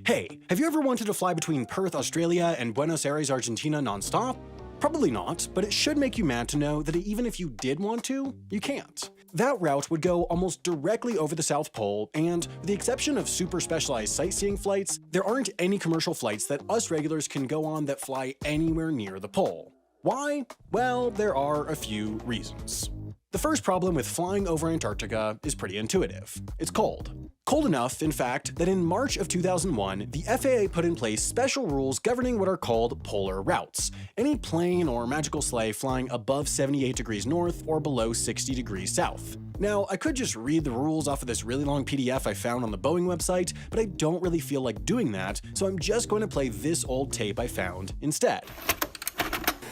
Hey, have you ever wanted to fly between Perth, Australia and Buenos Aires, Argentina nonstop? Probably not, but it should make you mad to know that even if you did want to, you can't. That route would go almost directly over the South Pole, and with the exception of super specialized sightseeing flights, there aren't any commercial flights that us regulars can go on that fly anywhere near the pole. Why? Well, there are a few reasons. The first problem with flying over Antarctica is pretty intuitive. It's cold. Cold enough, in fact, that in March of 2001, the FAA put in place special rules governing what are called polar routes, any plane or magical sleigh flying above 78 degrees north or below 60 degrees south. Now, I could just read the rules off of this really long PDF I found on the Boeing website, but I don't really feel like doing that, so I'm just going to play this old tape I found instead.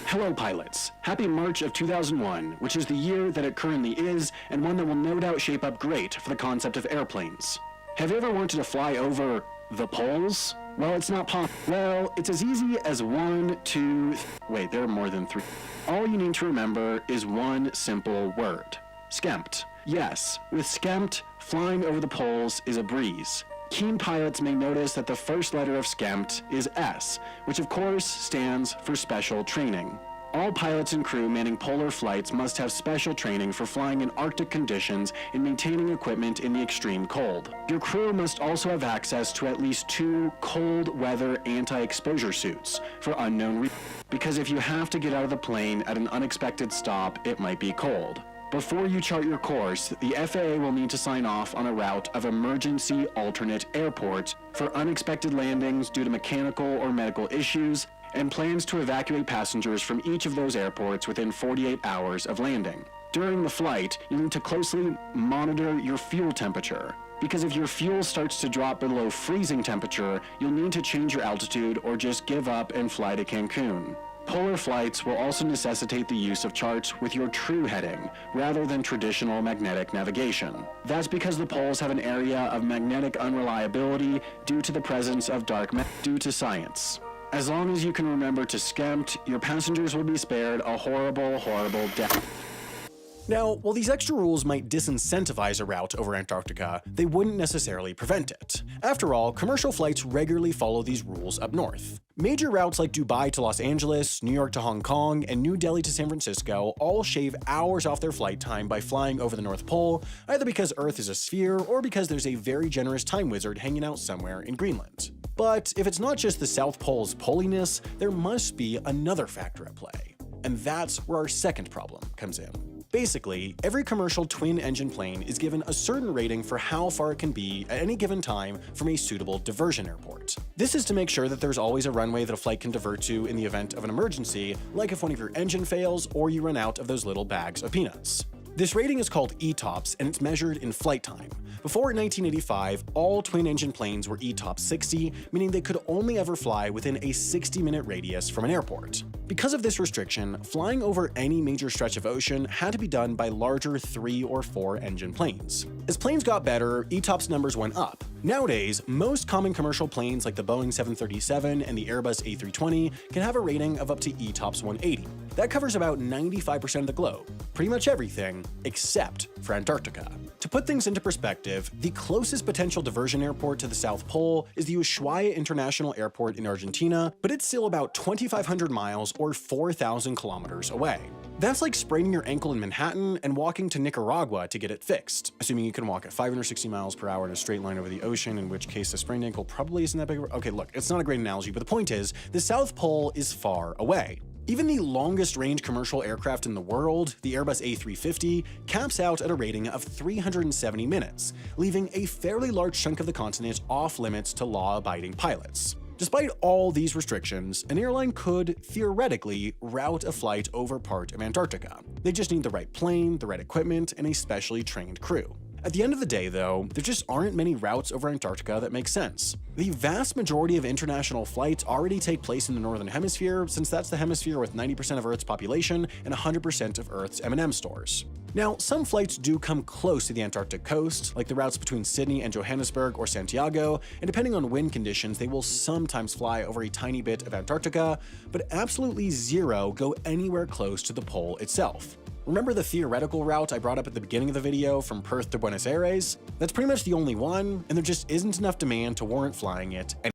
Hello pilots, happy March of 2001, which is the year that it currently is, and one that will no doubt shape up great for the concept of airplanes. Have you ever wanted to fly over the poles? Well, it's not Well, it's as easy as wait, there are more than 3. All you need to remember is one simple word. Skempt. Yes, with skempt, flying over the poles is a breeze. Keen pilots may notice that the first letter of skempt is S, which of course stands for special training. All pilots and crew manning polar flights must have special training for flying in Arctic conditions and maintaining equipment in the extreme cold. Your crew must also have access to at least 2 cold weather anti-exposure suits for unknown reasons, because if you have to get out of the plane at an unexpected stop, it might be cold. Before you chart your course, the FAA will need to sign off on a route of emergency alternate airports for unexpected landings due to mechanical or medical issues, and plans to evacuate passengers from each of those airports within 48 hours of landing. During the flight, you need to closely monitor your fuel temperature, because if your fuel starts to drop below freezing temperature, you'll need to change your altitude or just give up and fly to Cancun. Polar flights will also necessitate the use of charts with your true heading, rather than traditional magnetic navigation. That's because the poles have an area of magnetic unreliability due to the presence of due to science. As long as you can remember to skempt, your passengers will be spared a horrible, horrible death. Now, while these extra rules might disincentivize a route over Antarctica, they wouldn't necessarily prevent it. After all, commercial flights regularly follow these rules up north. Major routes like Dubai to Los Angeles, New York to Hong Kong, and New Delhi to San Francisco all shave hours off their flight time by flying over the North Pole, either because Earth is a sphere or because there's a very generous time wizard hanging out somewhere in Greenland. But if it's not just the South Pole's poliness, there must be another factor at play. And that's where our second problem comes in. Basically, every commercial twin-engine plane is given a certain rating for how far it can be at any given time from a suitable diversion airport. This is to make sure that there's always a runway that a flight can divert to in the event of an emergency, like if one of your engine fails or you run out of those little bags of peanuts. This rating is called ETOPS, and it's measured in flight time. Before 1985, all twin-engine planes were ETOPS 60, meaning they could only ever fly within a 60-minute radius from an airport. Because of this restriction, flying over any major stretch of ocean had to be done by larger 3 or 4 engine planes. As planes got better, ETOPS numbers went up. Nowadays, most common commercial planes like the Boeing 737 and the Airbus A320 can have a rating of up to ETOPS 180. That covers about 95% of the globe, pretty much everything except for Antarctica. To put things into perspective, the closest potential diversion airport to the South Pole is the Ushuaia International Airport in Argentina, but it's still about 2,500 miles or 4,000 kilometers away. That's like spraining your ankle in Manhattan and walking to Nicaragua to get it fixed, assuming you can walk at 560 miles per hour in a straight line over the ocean, in which case a sprained ankle probably isn't that big. Okay, look, it's not a great analogy, but the point is, the South Pole is far away. Even the longest range commercial aircraft in the world, the Airbus A350, caps out at a rating of 370 minutes, leaving a fairly large chunk of the continent off limits to law-abiding pilots. Despite all these restrictions, an airline could, theoretically, route a flight over part of Antarctica. They just need the right plane, the right equipment, and a specially trained crew. At the end of the day, though, there just aren't many routes over Antarctica that make sense. The vast majority of international flights already take place in the Northern Hemisphere, since that's the hemisphere with 90% of Earth's population and 100% of Earth's M&M stores. Now, some flights do come close to the Antarctic coast, like the routes between Sydney and Johannesburg or Santiago, and depending on wind conditions, they will sometimes fly over a tiny bit of Antarctica, but absolutely zero go anywhere close to the pole itself. Remember the theoretical route I brought up at the beginning of the video from Perth to Buenos Aires? That's pretty much the only one, and there just isn't enough demand to warrant flying it anyway.